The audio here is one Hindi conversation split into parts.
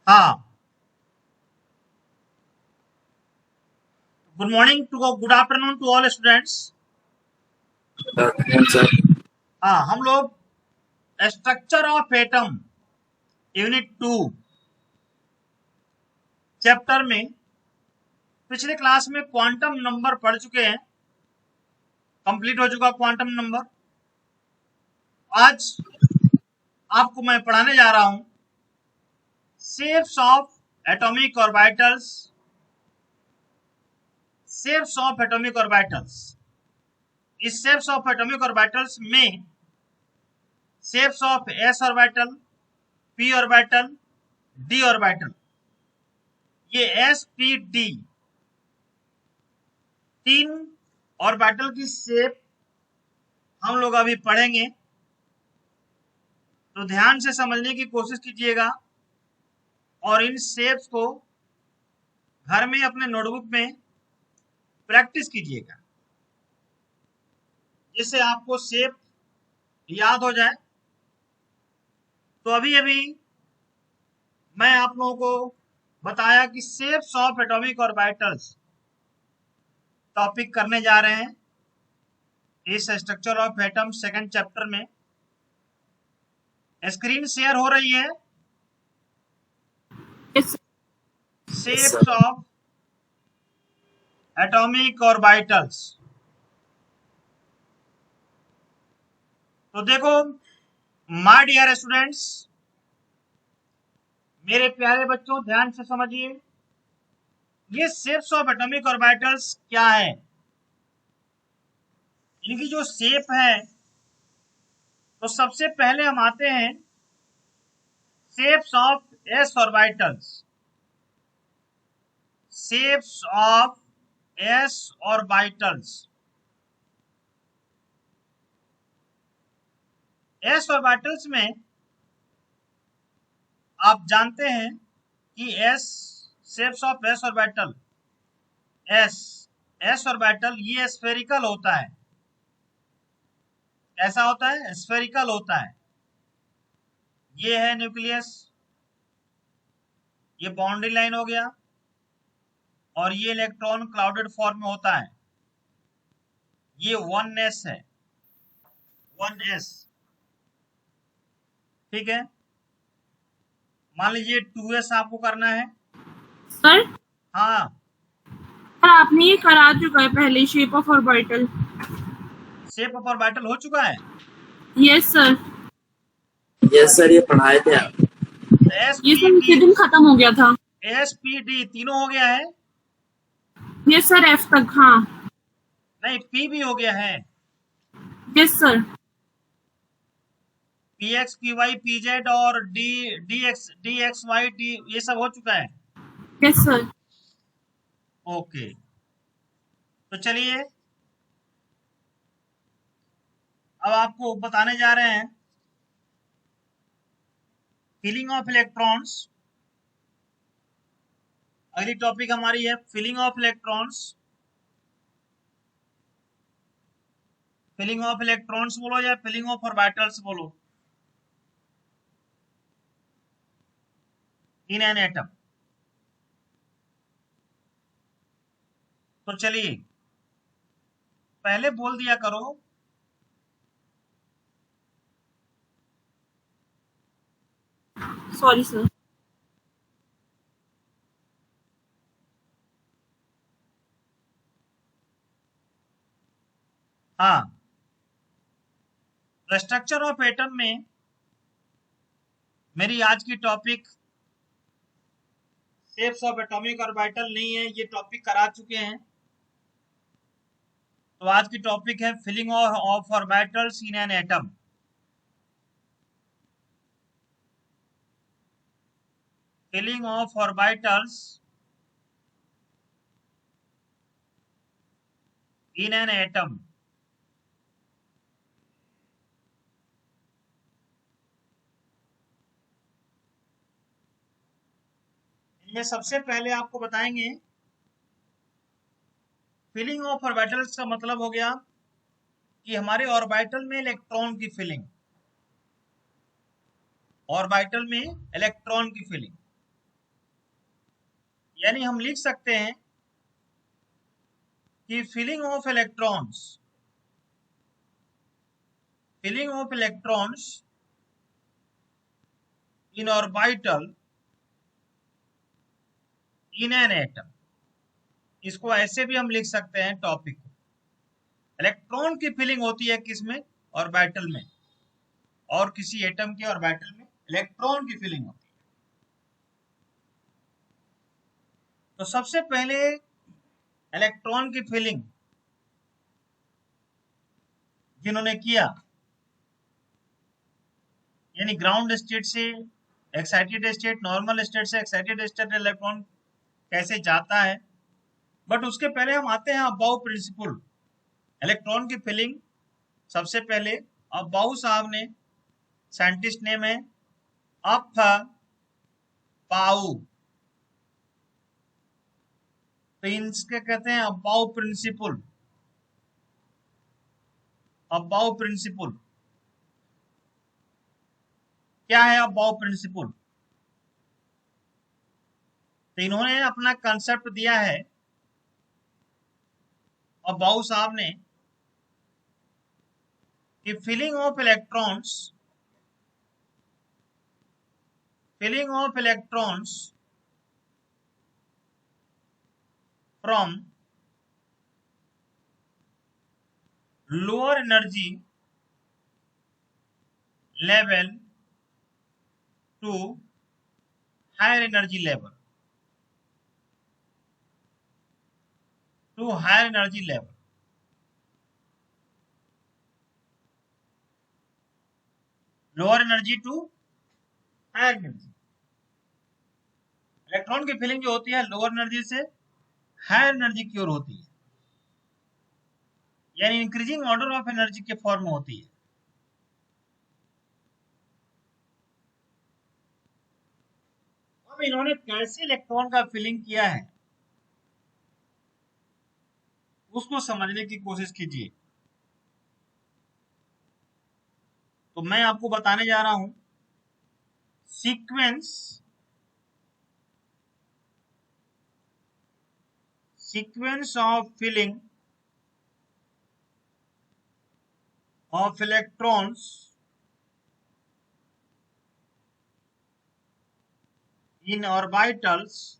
हाँ, good morning to good afternoon to all students. Sir. हाँ, हम लोग structure of atom unit 2 chapter में पिछले क्लास में क्वांटम नंबर पढ़ चुके हैं। कंप्लीट हो चुका क्वांटम नंबर। आज आपको मैं पढ़ाने जा रहा हूं shapes of atomic orbitals. Shapes of atomic orbitals. इस शेप्स ऑफ एटॉमिक ऑर्बिटल्स में shapes of S orbital, P orbital, D orbital, ये एस पी डी तीन ऑर्बिटल की शेप हम लोग अभी पढ़ेंगे, तो ध्यान से समझने की कोशिश कीजिएगा और इन शेप्स को घर में अपने नोटबुक में प्रैक्टिस कीजिएगा, जिससे आपको शेप याद हो जाए। तो अभी अभी मैं आप लोगों को बताया कि shapes of atomic orbitals topic करने जा रहे हैं इस structure of atom second chapter में। स्क्रीन शेयर हो रही है। Shapes of atomic orbitals. तो देखो माय डियर स्टूडेंट्स, मेरे प्यारे बच्चों, ध्यान से समझिए ये शेप्स ऑफ एटॉमिक ऑर्बिटल्स क्या है। इनकी जो शेप है, तो सबसे पहले हम आते हैं shapes of S orbitals. Shapes of S orbitals. S orbitals में आप जानते हैं कि S shapes of S orbital, S S orbital ये स्फेरिकल होता है। कैसा होता है? स्फेरिकल होता है। ये है न्यूक्लियस, ये बाउंड्री लाइन हो गया, और ये इलेक्ट्रॉन क्लाउडेड फॉर्म में होता है। ये 1s है, 1s। ठीक है, मान लीजिए 2s आपको करना है। सर हाँ, सर आपने ये करा चुका है पहले, shape of orbital. Shape of orbital हो चुका है। Yes sir. यस सर, ये पढ़ाए थे आप। एस ये पी सर डी, इसी दिन खत्म हो गया था। एस पी डी तीनों हो गया है। यस सर, एफ तक। हाँ नहीं, पी भी हो गया है। Yes sir. P X, P Y, P Z और डी एक्स वाई डी, ये सब हो चुका है। Yes sir. ओके, तो चलिए अब आपको बताने जा रहे हैं फिलिंग ऑफ इलेक्ट्रॉन्स। अगली टॉपिक हमारी है filling of electrons. Filling of electrons बोलो या फिलिंग ऑफ ऑर्बिटल्स बोलो इन एन एटम। तो चलिए पहले बोल दिया करो सॉरी सर। हाँ, स्ट्रक्चर ऑफ एटम में मेरी आज की topic shapes of atomic orbital नहीं है, ये टॉपिक करा चुके हैं। तो आज की टॉपिक है filling of orbitals in an atom. Filling of orbitals in an atom. इनमें सबसे पहले आपको बताएंगे फिलिंग ऑफ ऑर्बिटल्स का मतलब हो गया कि हमारे ऑर्बिटल में इलेक्ट्रॉन की फिलिंग। ऑर्बिटल में इलेक्ट्रॉन की फिलिंग। यानी हम लिख सकते हैं कि filling of electrons in orbital in an atom, इसको ऐसे भी हम लिख सकते हैं टॉपिक को, इलेक्ट्रॉन की फिलिंग होती है किसमें, ऑर्बिटल में, और किसी एटम के ऑर्बिटल में इलेक्ट्रॉन की फिलिंग होती है। तो सबसे पहले इलेक्ट्रॉन की फिलिंग जिन्होंने किया, यानी ग्राउंड स्टेट से एक्साइटेड स्टेट, नॉर्मल स्टेट से एक्साइटेड स्टेट इलेक्ट्रॉन कैसे जाता है, बट उसके पहले हम आते हैं अबाउ प्रिंसिपल। इलेक्ट्रॉन की फिलिंग सबसे पहले अबाउ साहब ने, साइंटिस्ट नेम है अफ पाउ, तो इनके कहते हैं अबाउ प्रिंसिपल। अबाउ प्रिंसिपल क्या है? अबाउ प्रिंसिपल, तो इन्होंने अपना कंसेप्ट दिया है अबाउ साहब ने कि filling of electrons from lower energy level to higher energy level, lower energy to higher energy. Electron की फिलिंग जो होती है लोअर एनर्जी से हायर एनर्जी की ओर होती है, यानी इंक्रीजिंग ऑर्डर ऑफ एनर्जी के फॉर्म में होती है। अब इन्होंने कैसे इलेक्ट्रॉन का फिलिंग किया है उसको समझने की कोशिश कीजिए। तो मैं आपको बताने जा रहा हूं sequence of filling of electrons in orbitals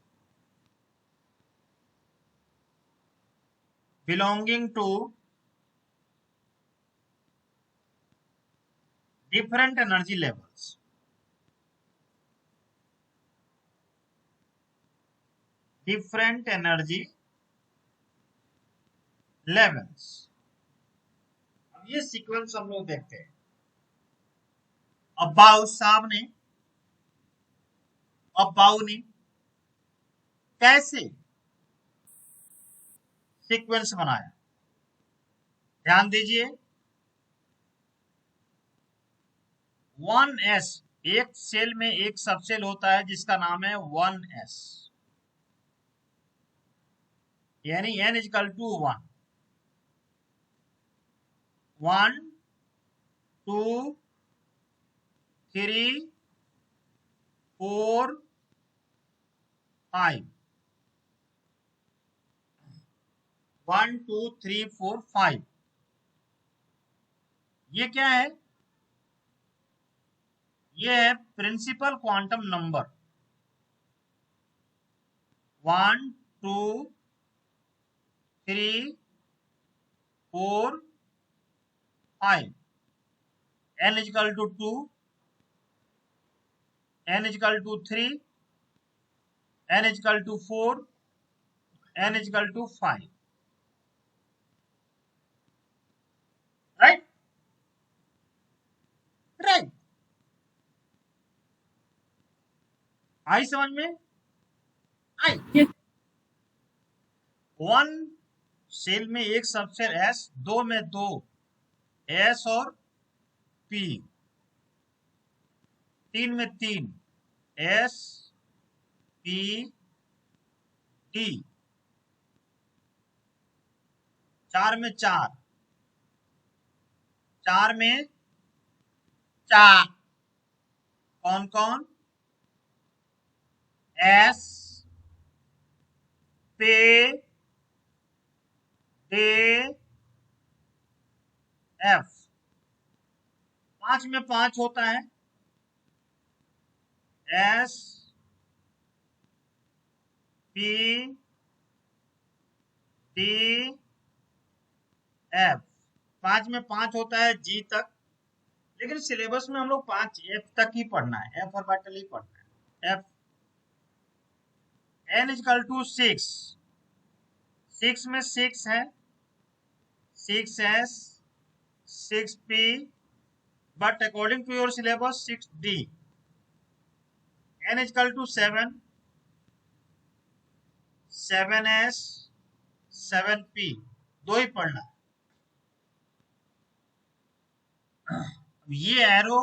belonging to different energy levels. Different energy levels. अब ये सीक्वेंस हम लोग देखते हैं। अब्बाउ साहब ने, अब्बाउ ने कैसे सीक्वेंस बनाया, ध्यान दीजिए। 1s, एक सेल में एक सबसेल होता है जिसका नाम है 1s, यानी n इक्वल टू 1, 1 2 3 4 5, 1 2 3 4 5। ये क्या है? ये है principal quantum number. 1 2 3 4 5, n equal to 2, n equal to 3, n equal to 4, n equal to 5, right? Right, आई समझ में? आई। Yes. 1 सेल में एक सबसेल s, 2 में 2 s और p, 3 में 3 s p d, 4 में 4, 4 में 4, कौन कौन? s पे डे एफ, 5 में 5 होता है, एस पी डी एफ, 5 में 5 होता है जी तक, लेकिन सिलेबस में हम लोग 5 एफ तक ही पढ़ना है, एफ ऑर्बिटल ही पढ़ना है। एफ n इक्वल टू 6, 6 में 6 है, 6s 6p, but according to your syllabus 6d, n equal to 7, 7s 7p, दो ही पढ़ना है। ये arrow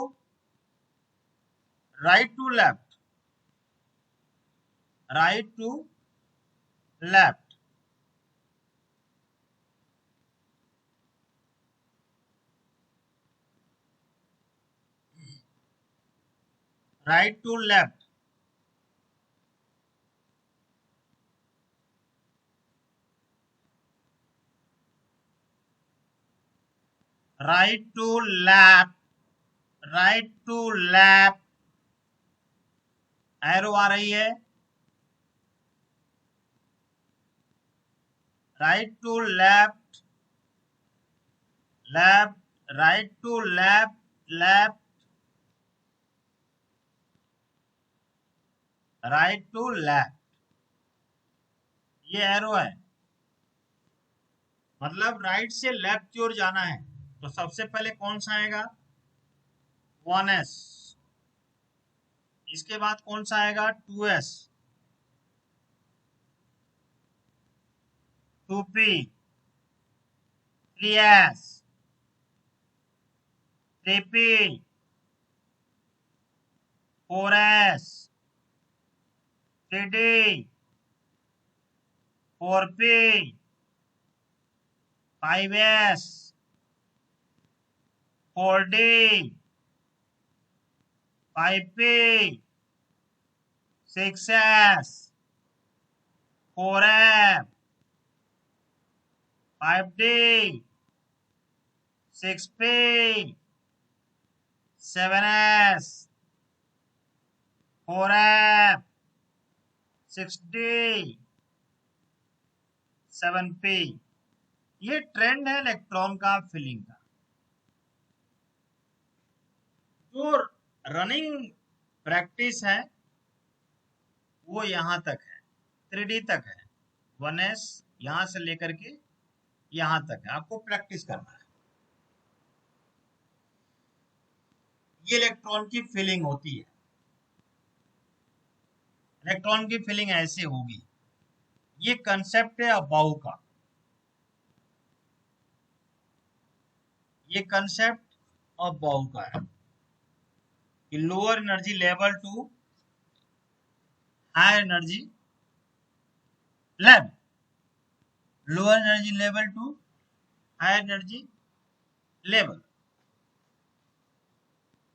right to left, right to left, right to left, right to left, right to left, arrow आ रही है, right to left, left, right to left, left, right to left, ये एरो है, मतलब राइट से लेफ्ट की ओर जाना है। तो सबसे पहले कौन सा आएगा, 1s, इसके बाद कौन सा आएगा, 2s, 2p, 3s, 3p, 4s, 3d, 4p, 5s, 4d, 5p, 6s, 4f, 5d, 6p, 7s, 4f, 6d, 7p। ये ट्रेंड है इलेक्ट्रॉन का फिलिंग का। जो रनिंग प्रैक्टिस है वो यहां तक है, 3D तक है, 1s यहां से लेकर के यहां तक है, आपको प्रैक्टिस करना है। ये इलेक्ट्रॉन की फिलिंग होती है, इलेक्ट्रॉन की फिलिंग ऐसे होगी। ये कंसेप्ट है अबाउ का, ये कंसेप्ट अबाउ का है कि lower energy level to higher energy level, lower energy level to higher energy level.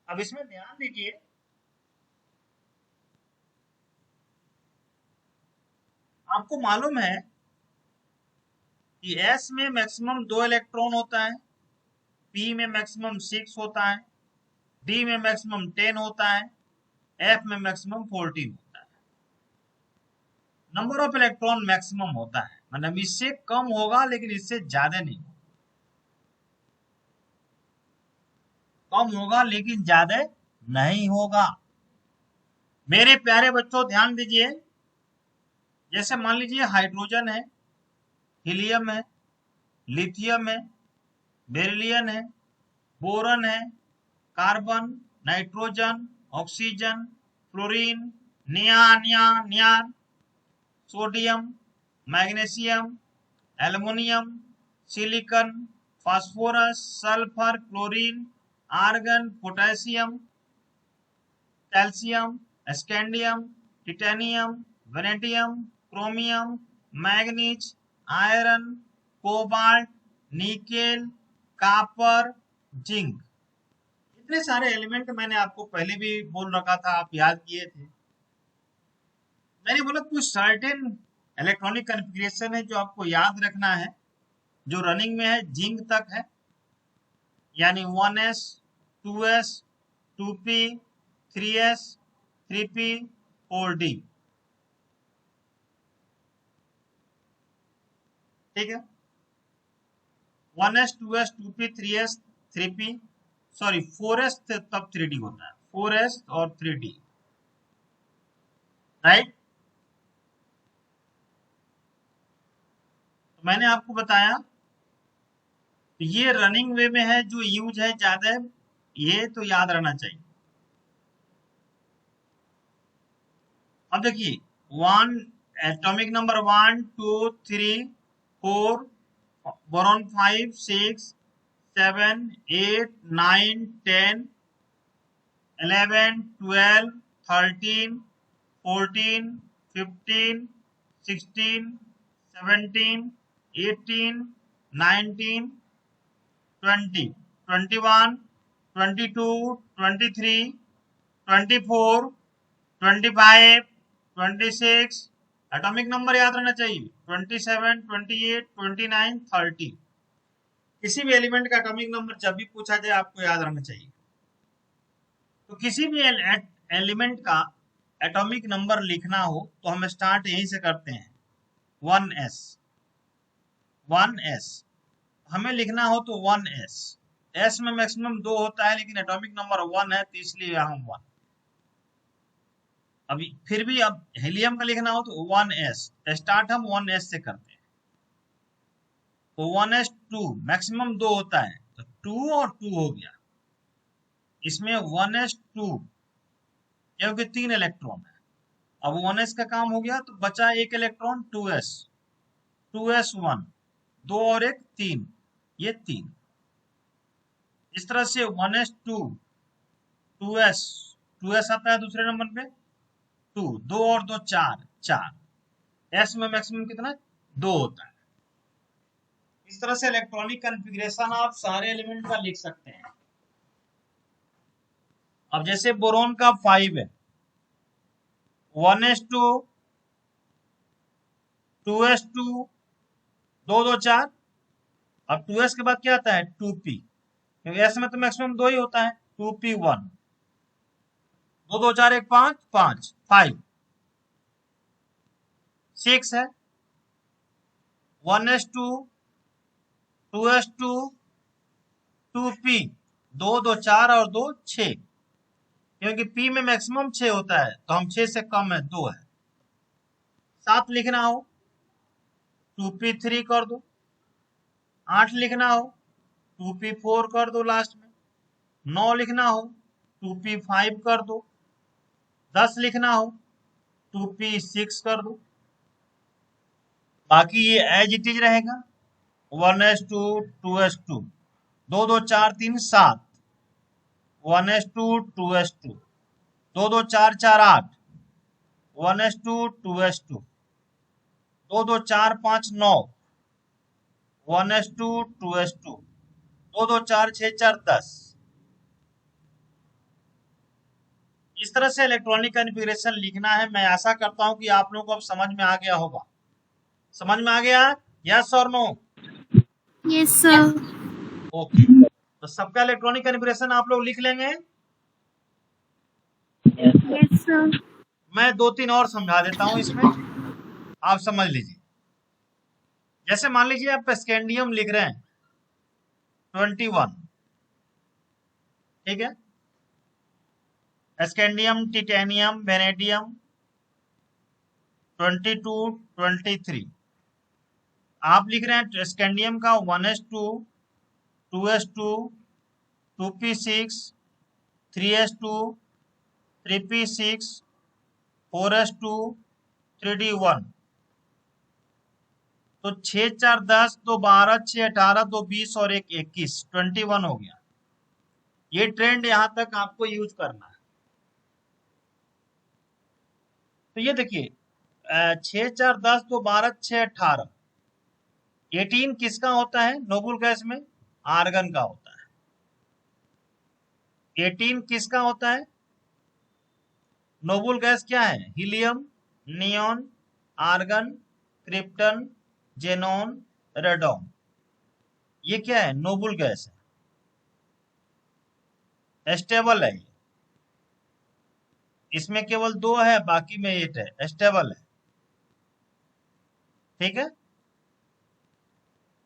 अब इसमें ध्यान दीजिए, आपको मालूम है कि S में मैक्सिमम 2 इलेक्ट्रॉन होता है, P में मैक्सिमम 6 होता है, D में मैक्सिमम 10 होता है, F में मैक्सिमम 14 होता है। नंबर ऑफ इलेक्ट्रॉन मैक्सिमम होता है, मतलब इससे कम होगा लेकिन इससे ज्यादा नहीं, कम होगा लेकिन ज्यादा नहीं होगा। मेरे प्यारे बच्चों ध्यान दीजिए, जैसे मान लीजिए हाइड्रोजन है, हीलियम है, लिथियम है, बेरिलियम है, बोरन है, carbon, nitrogen, oxygen, fluorine, neon, sodium, magnesium, aluminium, silicon, phosphorus, sulphur, chlorine, argon, potassium, calcium, scandium, titanium, vanadium, chromium, manganese, iron, cobalt, nickel, copper, zinc. इतने सारे एलिमेंट मैंने आपको पहले भी बोल रखा था, आप याद किए थे। मैंने बोला कुछ सर्टेन इलेक्ट्रॉनिक कॉन्फ़िगरेशन है जो आपको याद रखना है, जो रनिंग में है जिंक तक है, यानी 1s 2s 2p 3s 3p 4d। ठीक है, 1s 2s 2p 3s 3p sorry 4s तब 3d होता है, 4s और 3d, राइट। तो मैंने आपको बताया ये रनिंग वे में है, जो यूज है ज्यादा है, ये तो याद रहना चाहिए। अब देखिए one atomic number 1 2 3 4 boron 5 6 7 8 9 10 11 12 13 14 15 16 17 18 19 20 21 22 23 24 25 26 atomic number याद रहना चाहिए 27 28 29 30। किसी भी एलिमेंट का एटॉमिक नंबर जब भी पूछा जाए आपको याद रहना चाहिए। तो किसी भी एलिमेंट का एटॉमिक नंबर लिखना हो तो हम स्टार्ट यहीं से करते हैं 1s। 1s हमें लिखना हो तो 1s, s में मैक्सिमम 2 होता है लेकिन एटॉमिक नंबर 1 है तो इसलिए यहाँ 1। अभी फिर भी अब हीलियम का लिखना हो तो 1s, स्टार्ट हम 1s से करते हैं। तो 1s 2 मैक्सिमम 2 होता है तो 2 और 2 हो गया। इसमें 1s 2 क्योंकि 3 इलेक्ट्रॉन है, अब 1s का काम हो गया तो बचा एक इलेक्ट्रॉन 2s 1 2 और 1 3, ये 3। इस तरह से 1s 2 2s आता है दूसरे नंबर पे 2 2 और 2 4 s में मैक्सिमम कितना 2 होता है। इस तरह से इलेक्ट्रॉनिक कॉन्फ़िगरेशन आप सारे एलिमेंट का लिख सकते हैं। अब जैसे बोरोन का 5 है 1s2 2s2 2 2 4, अब 2s के बाद क्या आता है 2p, क्योंकि s में तो मैक्सिमम 2 ही होता है 2p1 2 2 4 1 5 5 5 6 है 1s2 2s2 2p 2 2 4 और 2 6, क्योंकि p में मैक्सिमम 6 होता है तो हम 6 से कम है 2 है। 7 लिखना हो 2p3 कर दो, 8 लिखना हो 2p4 कर दो लास्ट में, 9 लिखना हो 2p5 कर दो, 10 लिखना हो 2p6 कर दो। बाकी ये एज इट इज रहेगा 1s2 2s2 2 2 4 3 7 1s2 2s2 2 2 4 4 8 1s2 2s2 2 2 4 5 9 1s2 2s2 2 2 4 6 4 10। इस तरह से इलेक्ट्रॉनिक कॉन्फ़िगरेशन लिखना है। मैं आशा करता हूं कि आप लोगों को अब समझ में आ गया होगा। समझ में आ गया? यस और नो? Yes sir. ओके, तो सबका इलेक्ट्रॉनिक कॉन्फ़िगरेशन आप लोग लिख लेंगे। Yes sir. मैं 2-3 और समझा देता हूं, इसमें आप समझ लीजिए। जैसे मान लीजिए आप स्कैंडियम लिख रहे हैं 21, ठीक है, स्कैंडियम टिटेनियम वेनेडियम 22 23। आप लिख रहे हैं स्कैंडियम का 1s2 2s2 2p6 3s2 3p6 4s2 3d1। तो 6 4 10 2 12 6 18 2 20 और 1 21 21 हो गया। ये ट्रेंड यहां तक आपको यूज करना है। तो ये देखिए 6 4 10 2 12 6 18 18 किसका होता है नोबल गैस में? आर्गन का होता है। 18 किसका होता है नोबल गैस? क्या है? Helium, neon, argon, krypton, xenon, radon. ये क्या है? नोबल गैस है, स्टेबल है। इसमें केवल 2 है, बाकी में 8 है, स्टेबल है। ठीक है,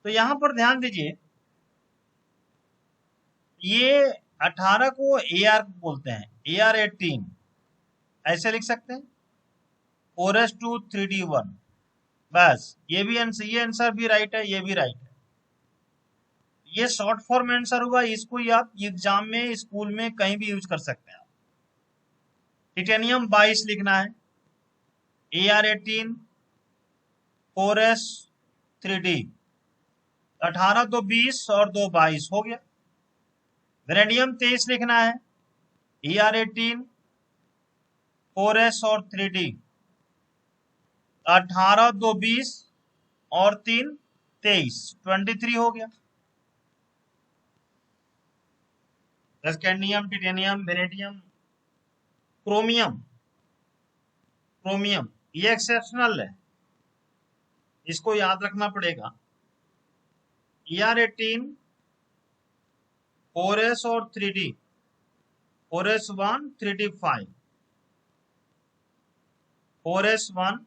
तो यहां पर ध्यान दीजिए, ये 18 को AR बोलते हैं, AR18 ऐसे लिख सकते हैं, 4s2 3d1। बस ये आंसर भी राइट है, ये भी राइट है। ये शॉर्ट फॉर्म आंसर हुआ, इसको ही आप एग्जाम में, स्कूल में कहीं भी यूज कर सकते हैं। टिटेनियम 22 लिखना है, AR18 4s 3d, 18 2 20 और 2 22 हो गया। वेनेडियम 23 लिखना है, AR18 4s और 3d, 18 2 20 और 3 23, 23 हो गया। Scandium, titanium, vanadium, chromium, chromium ये एक्सेप्शनल है, इसको याद रखना पड़ेगा। AR18 4s और 3d, 4s1 3d5, 4s1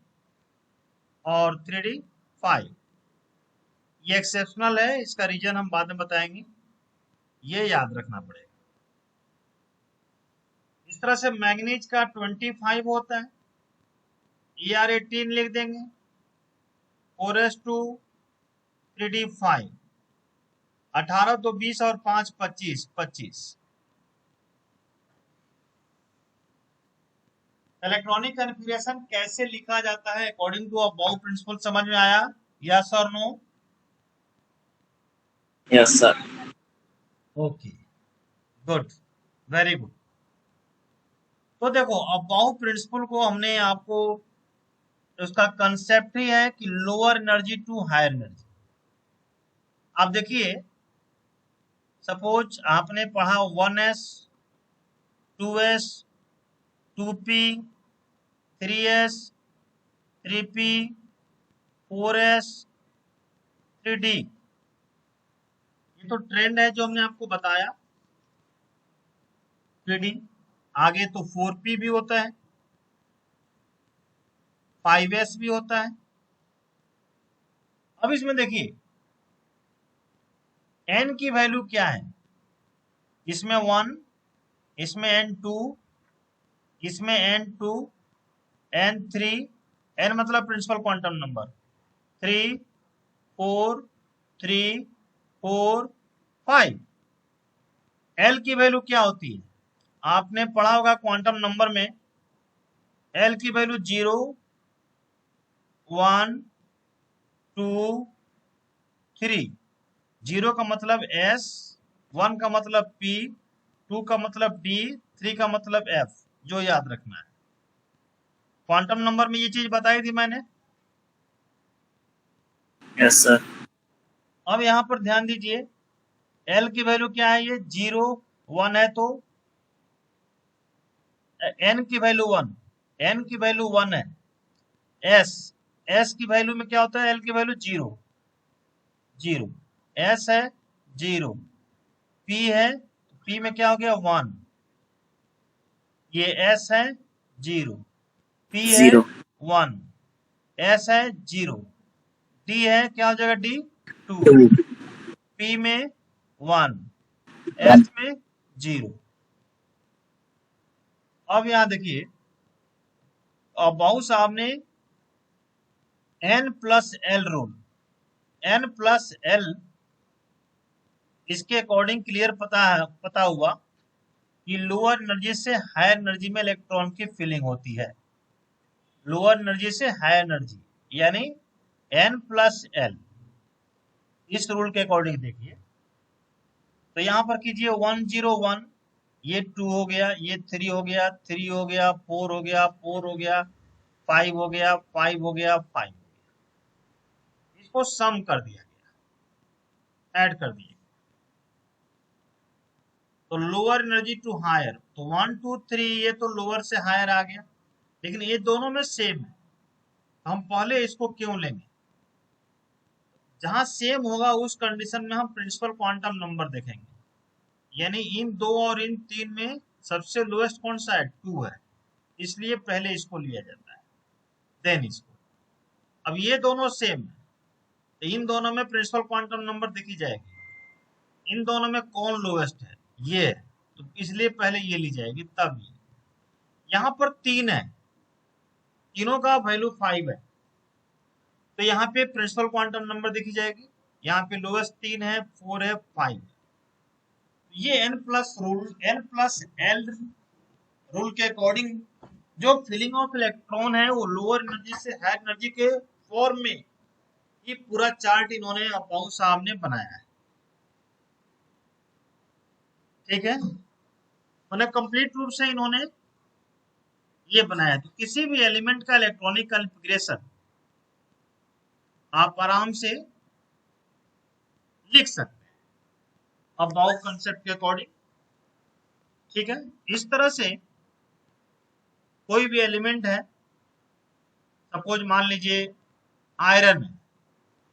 और 3d5 ये एक्सेप्शनल है, इसका रीजन हम बाद में बताएंगे, ये याद रखना पड़ेगा। इस तरह से मैग्नीज का 25 होता है, AR18 लिख देंगे, 4s2 3d5, 18 2 20 और 5 25, 25। इलेक्ट्रॉनिक कॉन्फ़िगरेशन कैसे लिखा जाता है अकॉर्डिंग टू अबव प्रिंसिपल, समझ में आया? यस और no? Yes sir. Okay, good, very good. तो देखो, अबव प्रिंसिपल को हमने आपको, उसका कंसेप्ट ही है कि lower energy to higher energy. आप देखिए, सपोज आपने पढ़ा 1s 2s 2p 3s 3p 4s 3d, ये तो ट्रेंड है जो हमने आपको बताया 3d। आगे तो 4p भी होता है, 5s भी होता है। अब इसमें देखिए n की वैल्यू क्या है, इसमें 1, इसमें n2, इसमें n2, n3, n मतलब प्रिंसिपल क्वांटम नंबर, 3 4 3 4 5। l की वैल्यू क्या होती है? आपने पढ़ा होगा क्वांटम नंबर में, l की वैल्यू 0 1 2 3। 0 का मतलब s, 1 का मतलब p, 2 का मतलब d, 3 का मतलब f, जो याद रखना है। क्वांटम नंबर में ये चीज बताई थी मैंने। Yes sir. अब यहाँ पर ध्यान दीजिए, l की वैल्यू क्या है, ये 0 1 है, तो n की वैल्यू 1, n की वैल्यू 1 है। s की वैल्यू में क्या होता है, l की वैल्यू 0 0, s है 0, p है, p में क्या हो गया 1, ये s है 0, p है 0 1, s है 0, d है क्या हो जाएगा, d 2, 2 p में 1, 1 s में 0। अब यहां देखिए, अबाउ साहब ने n plus L rule, n plus L, इसके अकॉर्डिंग क्लियर पता हुआ कि लोअर एनर्जी से हायर एनर्जी में इलेक्ट्रॉन की फीलिंग होती है। लोअर एनर्जी से हायर एनर्जी यानी n प्लस एल, इस रूल के अकॉर्डिंग देखिए, तो यहां पर कीजिए 1 0 1, ये 2 हो गया, ये 3 हो गया, 3 हो गया, 4 हो गया, 4 हो गया, 5 हो गया, 5 हो गया, 5 हो गया। इसको सम कर दिया गया, ऐड कर दिए, तो लोअर एनर्जी टू हायर, तो 1 2 3 ये तो लोअर से हायर आ गया, लेकिन ये दोनों में सेम है, हम पहले इसको क्यों लेंगे? जहां सेम होगा उस कंडीशन में हम प्रिंसिपल क्वांटम नंबर देखेंगे, यानी इन दो और इन तीन में सबसे लोएस्ट कौन सा है? 2 है, इसलिए पहले इसको लिया जाता है, देन इसको। अब ये दोनों सेम है तो इन दोनों में प्रिंसिपल क्वांटम नंबर देखी जाएगी, इन दोनों में कौन लोएस्ट है? ये है, तो इसलिए पहले ये ली जाएगी तब ये। यहाँ पर 3 है, तीनों का वैल्यू 5 है, तो यहाँ पे प्रिंसिपल क्वांटम नंबर देखी जाएगी, यहाँ पे लोएस्ट 3 है, 4 है, 5 है। ये n प्लस एल रूल के अकॉर्डिंग जो फिलिंग ऑफ इलेक्ट्रॉन है वो लोअर एनर्जी से हायर एनर्जी के फॉर्म में, ये पूरा चार्ट इन्होंने अपाउ साहब ने बनाया है, ठीक है। उन्हें कंप्लीट रूप से इन्होंने ये बनाया। तो किसी भी एलिमेंट का इलेक्ट्रॉनिक कॉन्फ़िगरेशन आप आराम से लिख सकते हैं अबाउ कंसेप्ट के अकॉर्डिंग, ठीक है। इस तरह से कोई भी एलिमेंट है, सपोज मान लीजिए आयरन है,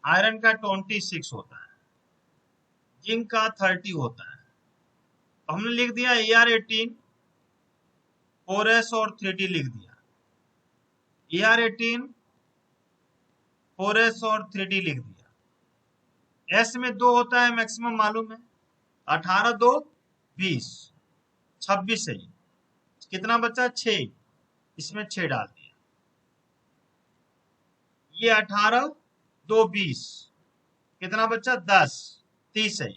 आयरन का 26 होता है, जिंक का 30 होता है, तो हमने लिख दिया AR18 4s और 3d लिख दिया, AR18 4s और 3d लिख दिया। s में 2 होता है मैक्सिमम मालूम है, 18 2 20 26 है, कितना बचा? 6, इसमें 6 डाल दिया। ये 18 2 20 कितना बचा? 10 30 है,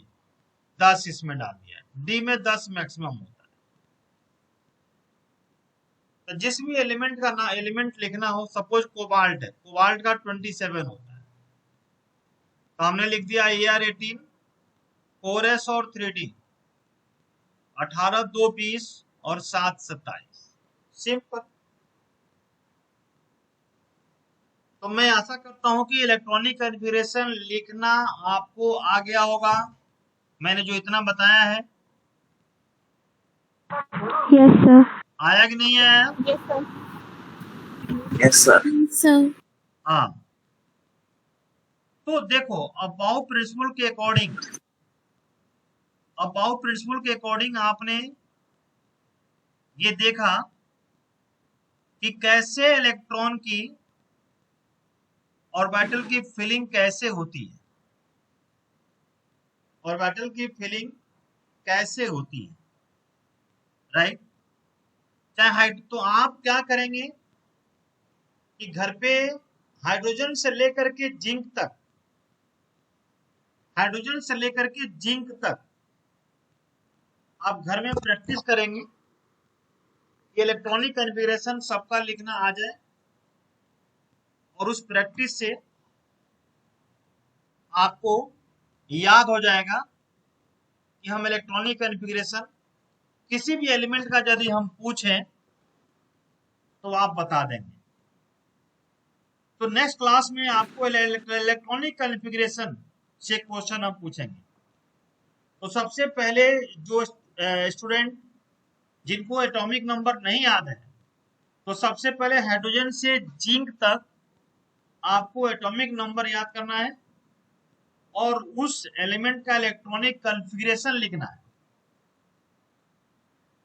10 इसमें डाल दिया। डी में 10 मैक्सिमम होता है। तो जिस भी एलिमेंट का ना एलिमेंट लिखना हो, सपोज कोबाल्ट है, कोबाल्ट का 27 होता है, तो हमने लिख दिया AR18 4s और 3d 18 2 20 और 7 27, सिंपल। तो मैं आशा करता हूं कि इलेक्ट्रॉनिक कॉन्फ़िगरेशन लिखना आपको आ गया होगा, मैंने जो इतना बताया है। Yes sir. आया कि नहीं आया? Yes sir. Yes sir. Sir हाँ, तो देखो अबाउ प्रिंसिपल के अकॉर्डिंग आपने ये देखा कि कैसे इलेक्ट्रॉन की ऑर्बिटल की फिलिंग कैसे होती है, ऑर्बिटल की फिलिंग कैसे होती है, राइट। चाहे हाइट, तो आप क्या करेंगे कि घर पे हाइड्रोजन से लेकर के जिंक तक, हाइड्रोजन से लेकर के जिंक तक आप घर में प्रैक्टिस करेंगे कि इलेक्ट्रॉनिक कॉन्फ़िगरेशन सबका लिखना आ जाए, और उस प्रैक्टिस से आपको याद हो जाएगा कि हम इलेक्ट्रॉनिक कॉन्फ़िगरेशन किसी भी एलिमेंट का यदि हम पूछें तो आप बता देंगे। तो नेक्स्ट क्लास में आपको इलेक्ट्रॉनिक कॉन्फ़िगरेशन से क्वेश्चन हम पूछेंगे। तो सबसे पहले जो स्टूडेंट जिनको एटॉमिक नंबर नहीं याद है, तो सबसे पहले हाइड्रोजन से जिंक तक आपको एटॉमिक नंबर याद करना है और उस एलिमेंट का इलेक्ट्रॉनिक कॉन्फ़िगरेशन लिखना है।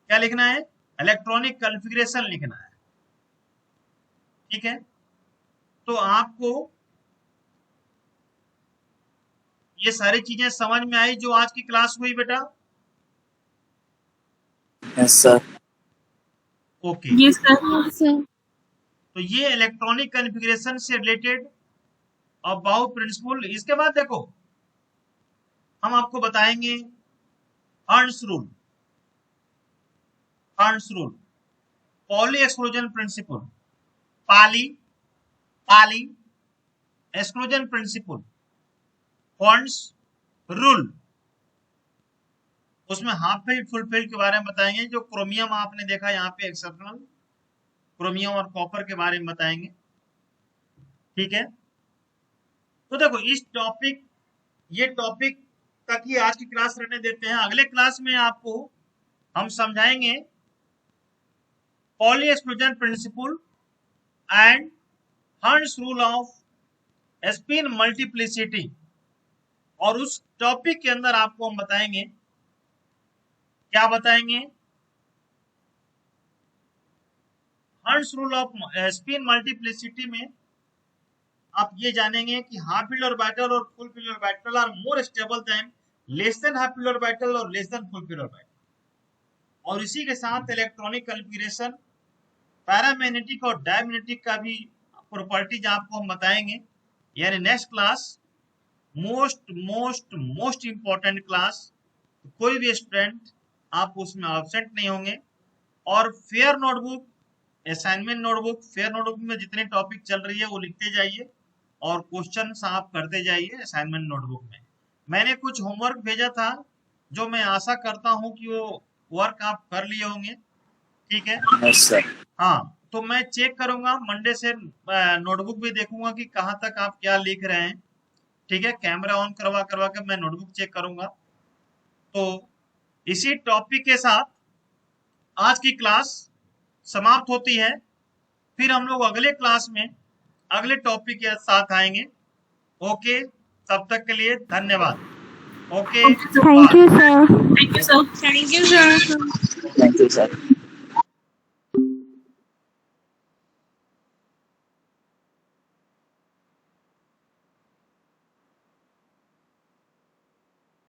क्या लिखना है? इलेक्ट्रॉनिक कॉन्फ़िगरेशन लिखना है, ठीक है। तो आपको ये सारी चीजें समझ में आई जो आज की क्लास हुई बेटा? Yes sir. Okay. Yes sir. Sir तो ये इलेक्ट्रॉनिक कॉन्फ़िगरेशन से रिलेटेड अबाउट प्रिंसिपल। इसके बाद देखो हम आपको बताएंगे Hund's rule, Hund's rule, Pauli exclusion principle, Pauli exclusion principle, Hund's rule, उसमें हाफ फील्ड फुल फील्ड के बारे में बताएंगे। जो क्रोमियम आपने देखा यहाँ पे एक्सेप्शनल क्रोमियम और कॉपर के बारे में बताएंगे, ठीक है। तो देखो ये टॉपिक तक ही आज की क्लास रहने देते हैं। अगले क्लास में आपको हम समझाएंगे पॉली एक्सक्लूजन प्रिंसिपल एंड हंस रूल ऑफ स्पिन मल्टीप्लिसिटी, और उस टॉपिक के अंदर आपको हम बताएंगे, क्या बताएंगे, हंस रूल ऑफ स्पिन मल्टीप्लिसिटी में आप ये जानेंगे कि हाफ फील्ड ऑर्बिटल और full filled orbital are more stable than less than half filled orbital और less than full filled orbital. और इसी के साथ इलेक्ट्रॉनिक कॉन्फ़िगरेशन, पैरामैग्नेटिक और डायमैग्नेटिक का भी प्रॉपर्टीज आपको हम बताएंगे। यानी next class most most most important class, कोई भी स्टूडेंट आप उसमें एब्सेंट नहीं होंगे। और fair notebook, assignment notebook, fair notebook में जितने टॉपिक चल रही है वो लिखते जाइए और क्वेश्चन आप करते जाइए असाइनमेंट नोटबुक में। मैंने कुछ होमवर्क भेजा था जो मैं आशा करता हूं कि वो वर्क आप कर लिए होंगे, ठीक है। Yes sir. हाँ, तो मैं चेक करूंगा मंडे से, नोटबुक भी देखूंगा कि कहाँ तक आप क्या लिख रहे हैं, ठीक है। कैमरा ऑन करवा करवा के मैं नोटबुक चेक करूंगा। तो इसी टॉपिक के साथ आज की क्लास समाप्त होती है। फिर हम लोग अगले क्लास में अगले टॉपिक के साथ आएंगे। ओके, तब तक के लिए धन्यवाद। Okay, Thank you, sir. Thank you, sir. Thank you sir.